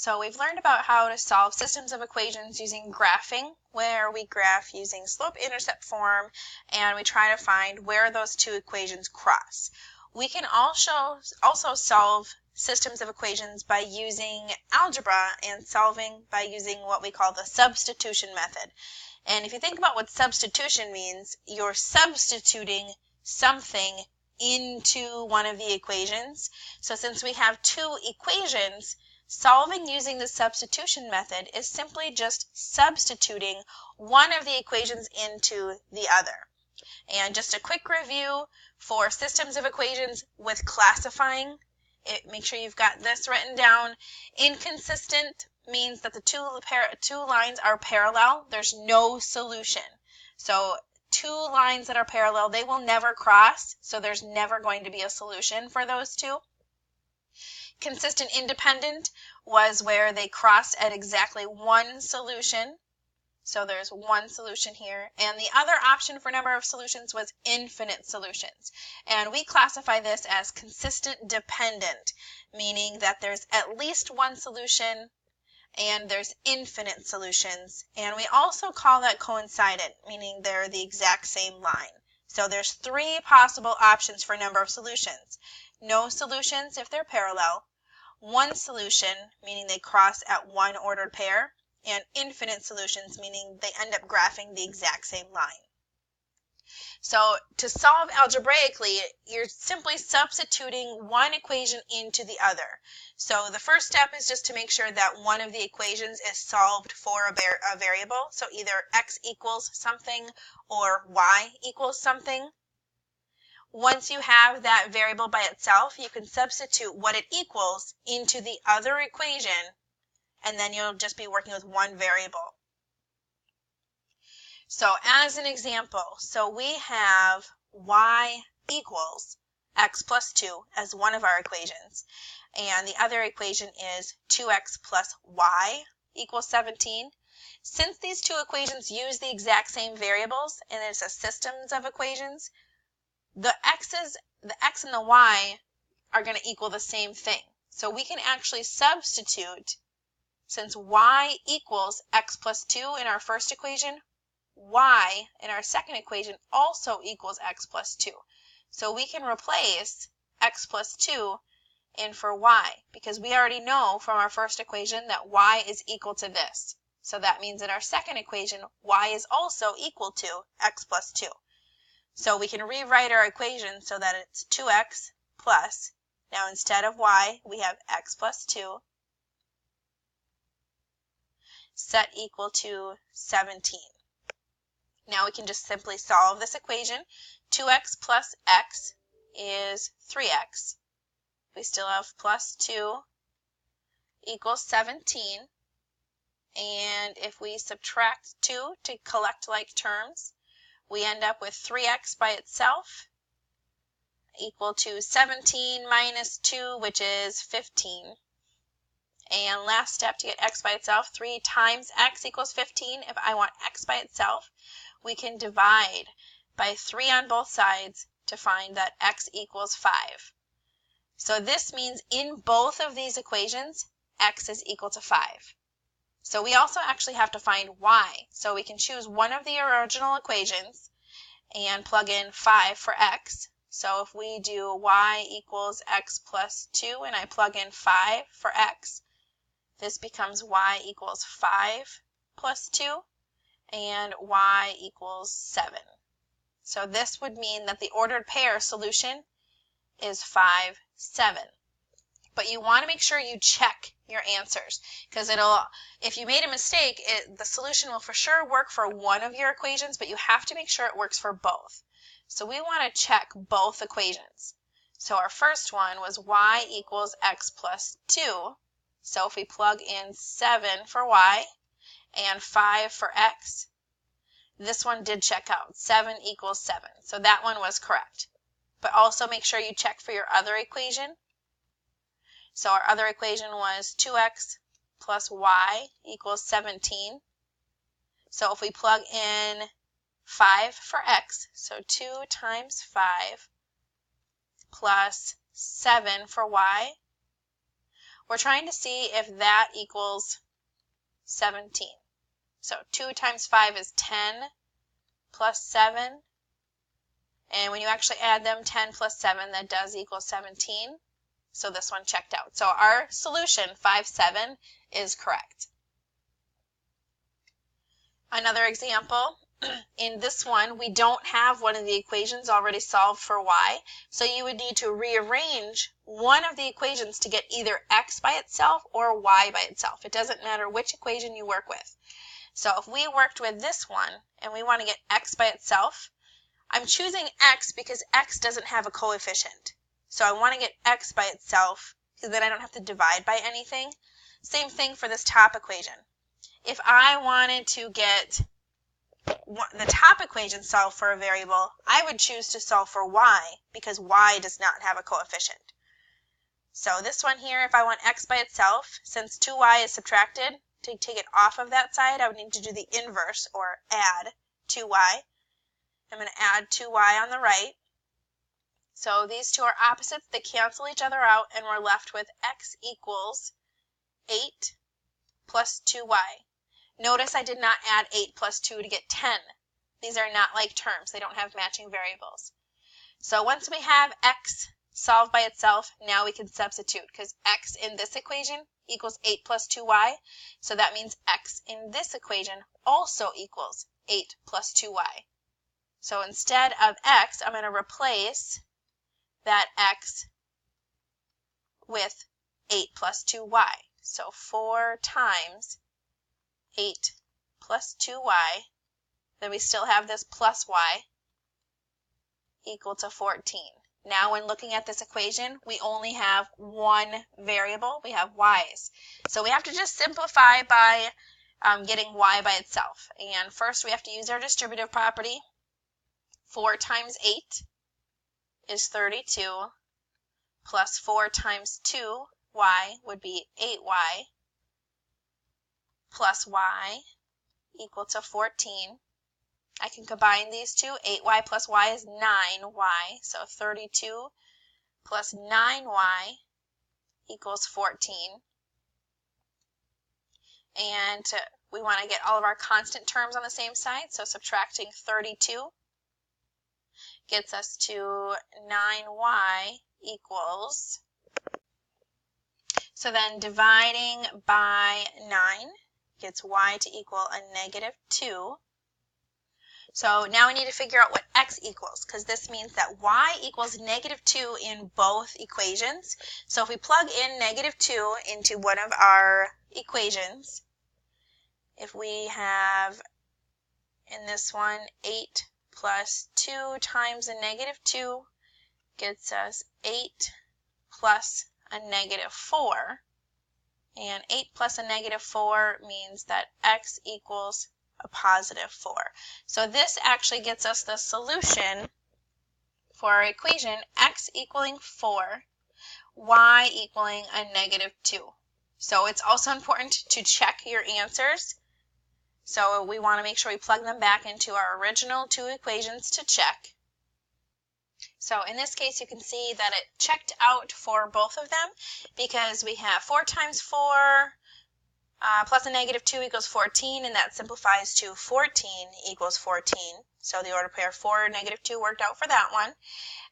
So we've learned about how to solve systems of equations using graphing, where we graph using slope-intercept form, and we try to find where those two equations cross. We can also solve systems of equations by using algebra and solving by using what we call the substitution method. And if you think about what substitution means, you're substituting something into one of the equations. So since we have two equations, solving using the substitution method is simply just substituting one of the equations into the other. And just a quick review for systems of equations with classifying. Make sure you've got this written down. Inconsistent means that the two lines are parallel. There's no solution. So two lines that are parallel, they will never cross, so there's never going to be a solution for those two. Consistent independent was where they crossed at exactly one solution. So there's one solution here. And the other option for number of solutions was infinite solutions. And we classify this as consistent dependent, meaning that there's at least one solution and there's infinite solutions. And we also call that coincident, meaning they're the exact same line. So there's three possible options for number of solutions. No solutions if they're parallel, one solution, meaning they cross at one ordered pair, and infinite solutions, meaning they end up graphing the exact same line. So to solve algebraically, you're simply substituting one equation into the other. So the first step is just to make sure that one of the equations is solved for a variable. So either x equals something or y equals something. Once you have that variable by itself, you can substitute what it equals into the other equation, and then you'll just be working with one variable. So as an example, so we have y equals x plus 2 as one of our equations, and the other equation is 2x plus y equals 17. Since these two equations use the exact same variables, and it's a systems of equations, the x and the y are going to equal the same thing. So we can actually substitute, since y equals x plus 2 in our first equation, y in our second equation also equals x plus 2. So we can replace x plus 2 in for y, because we already know from our first equation that y is equal to this. So that means in our second equation, y is also equal to x plus 2. So we can rewrite our equation so that it's 2x plus, now instead of y, we have x plus 2, set equal to 17. Now we can just simply solve this equation. 2x plus x is 3x. We still have plus 2 equals 17. And if we subtract 2 to collect like terms, we end up with 3x by itself equal to 17 minus 2, which is 15. And last step to get x by itself, 3 times x equals 15. If I want x by itself, we can divide by 3 on both sides to find that x equals 5. So this means in both of these equations, x is equal to 5. So we also actually have to find y. So we can choose one of the original equations and plug in 5 for x. So if we do y equals x plus 2 and I plug in 5 for x, this becomes y equals 5 plus 2 and y equals 7. So this would mean that the ordered pair solution is 5, 7. But you want to make sure you check your answers, because if you made a mistake, the solution will for sure work for one of your equations, but you have to make sure it works for both. So we want to check both equations. So our first one was y equals x plus 2. So if we plug in 7 for y and 5 for x, this one did check out. 7 equals 7. So that one was correct. But also make sure you check for your other equation. So our other equation was 2x plus y equals 17. So if we plug in 5 for x, so 2 times 5 plus 7 for y, We're trying to see if that equals 17. So 2 times 5 is 10 plus 7. And when you actually add them, 10 plus 7, that does equal 17. So this one checked out. So our solution, 5, 7, is correct. Another example, in this one, we don't have one of the equations already solved for y. So you would need to rearrange one of the equations to get either x by itself or y by itself. It doesn't matter which equation you work with. So if we worked with this one and we want to get x by itself, I'm choosing x because x doesn't have a coefficient. So I want to get x by itself because then I don't have to divide by anything. Same thing for this top equation. If I wanted to get the top equation solved for a variable, I would choose to solve for y because y does not have a coefficient. So this one here, if I want x by itself, since 2y is subtracted, to take it off of that side, I would need to do the inverse or add 2y. I'm going to add 2y on the right. So these two are opposites. They cancel each other out, and we're left with x equals 8 plus 2y. Notice I did not add 8 plus 2 to get 10. These are not like terms. They don't have matching variables. So once we have x solved by itself, now we can substitute because x in this equation equals 8 plus 2y. So that means x in this equation also equals 8 plus 2y. So instead of x, I'm going to replace that x with 8 plus 2y. So 4 times 8 plus 2y, then we still have this plus y equal to 14. Now when looking at this equation, we only have one variable. We have y's. So we have to just simplify by getting y by itself. And first we have to use our distributive property. 4 times 8 is 32, plus 4 times 2y would be 8y, plus y equal to 14. I can combine these two. 8y plus y is 9y, so 32 plus 9y equals 14. And we want to get all of our constant terms on the same side, so subtracting 32 gets us to 9y equals, so then dividing by 9 gets y to equal a negative 2. So now we need to figure out what x equals, because this means that y equals negative 2 in both equations. So if we plug in negative 2 into one of our equations, if we have in this one 8 plus 2 times a negative 2 gets us 8 plus a negative 4. And 8 plus a negative 4 means that x equals a positive 4. So this actually gets us the solution for our equation, x equaling 4, y equaling a negative 2. So it's also important to check your answers. So we want to make sure we plug them back into our original two equations to check. So in this case, you can see that it checked out for both of them because we have 4 times 4 plus a negative 2 equals 14, and that simplifies to 14 equals 14. So the order pair 4, negative 2 worked out for that one.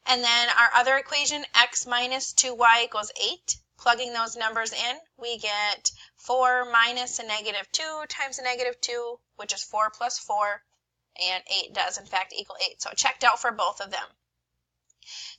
And then our other equation, x minus 2y equals 8. Plugging those numbers in, we get 4 minus a negative 2 times a negative 2, which is 4 plus 4, and 8 does in fact equal 8. So it checked out for both of them.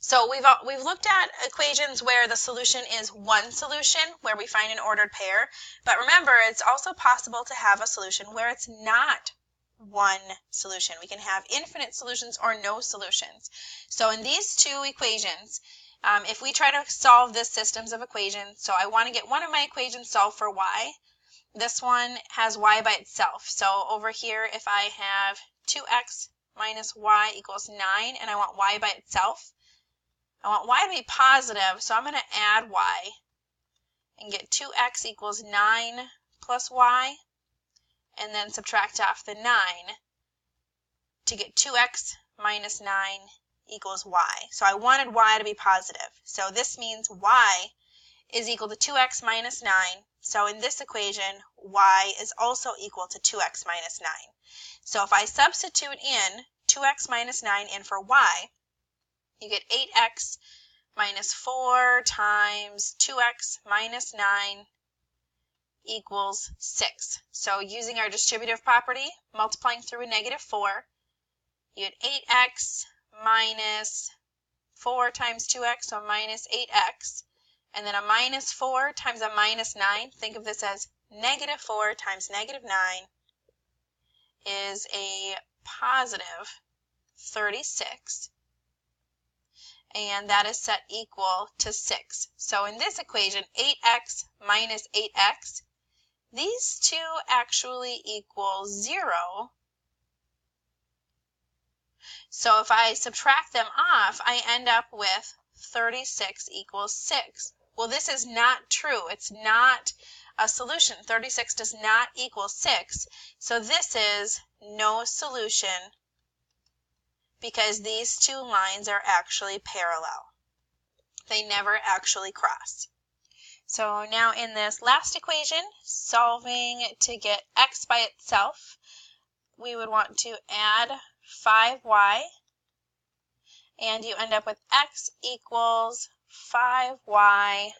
So we've looked at equations where the solution is one solution, where we find an ordered pair. But remember, it's also possible to have a solution where it's not one solution. We can have infinite solutions or no solutions. So in these two equations, if we try to solve this systems of equations, so I want to get one of my equations solved for y. This one has y by itself. So over here, if I have 2x minus y equals 9, and I want y by itself, I want y to be positive, so I'm going to add y and get 2x equals 9 plus y, and then subtract off the 9 to get 2x minus 9 equals y. So I wanted y to be positive. So this means y is equal to 2x minus 9. So in this equation, y is also equal to 2x minus 9. So if I substitute in 2x minus 9 in for y, you get 8x minus 4 times 2x minus 9 equals 6. So using our distributive property, multiplying through a negative 4, you get 8x minus 4 times 2x, so minus 8x. And then a minus 4 times a minus 9, think of this as negative 4 times negative 9 is a positive 36. And that is set equal to 6. So in this equation, 8x minus 8x, these two actually equal 0. So if I subtract them off, I end up with 36 equals 6. Well, this is not true. It's not a solution. 36 does not equal 6. So this is no solution because these two lines are actually parallel. They never actually cross. So now in this last equation, solving to get x by itself, we would want to add 5y, and you end up with x equals 5y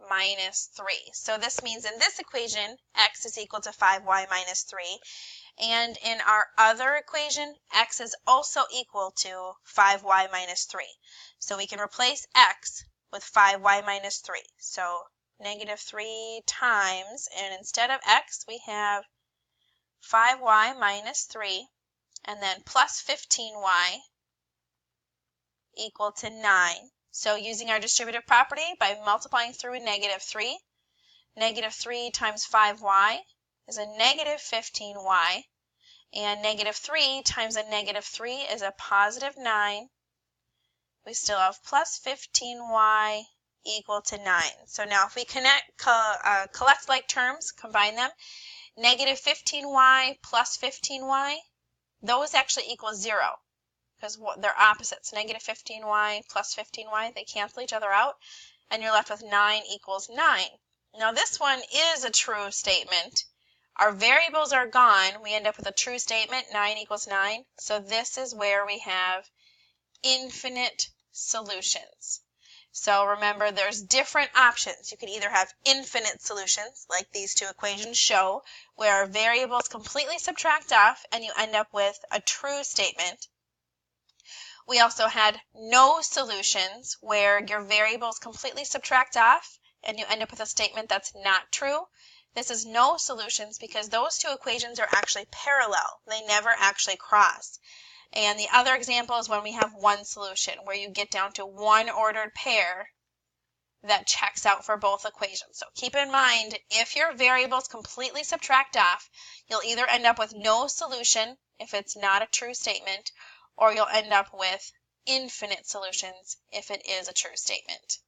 minus 3. So this means in this equation, x is equal to 5y minus 3. And in our other equation, x is also equal to 5y minus 3. So we can replace x with 5y minus 3. So negative 3 times, and instead of x, we have 5y minus 3, and then plus 15y equal to 9. So using our distributive property, by multiplying through a negative 3 times 5y is a negative 15y, and negative 3 times a negative 3 is a positive 9. We still have plus 15y equal to 9. So now if we collect like terms, combine them, negative 15y plus 15y, those actually equal 0 because they're opposites. Negative 15y plus 15y, they cancel each other out, and you're left with 9 equals 9. Now this one is a true statement. Our variables are gone. We end up with a true statement, 9 equals 9. So this is where we have infinite solutions. So remember, there's different options. You could either have infinite solutions, like these two equations show, where variables completely subtract off and you end up with a true statement. We also had no solutions, where your variables completely subtract off and you end up with a statement that's not true. This is no solutions because those two equations are actually parallel. They never actually cross. And the other example is when we have one solution, where you get down to one ordered pair that checks out for both equations. So keep in mind, if your variables completely subtract off, you'll either end up with no solution if it's not a true statement, or you'll end up with infinite solutions if it is a true statement.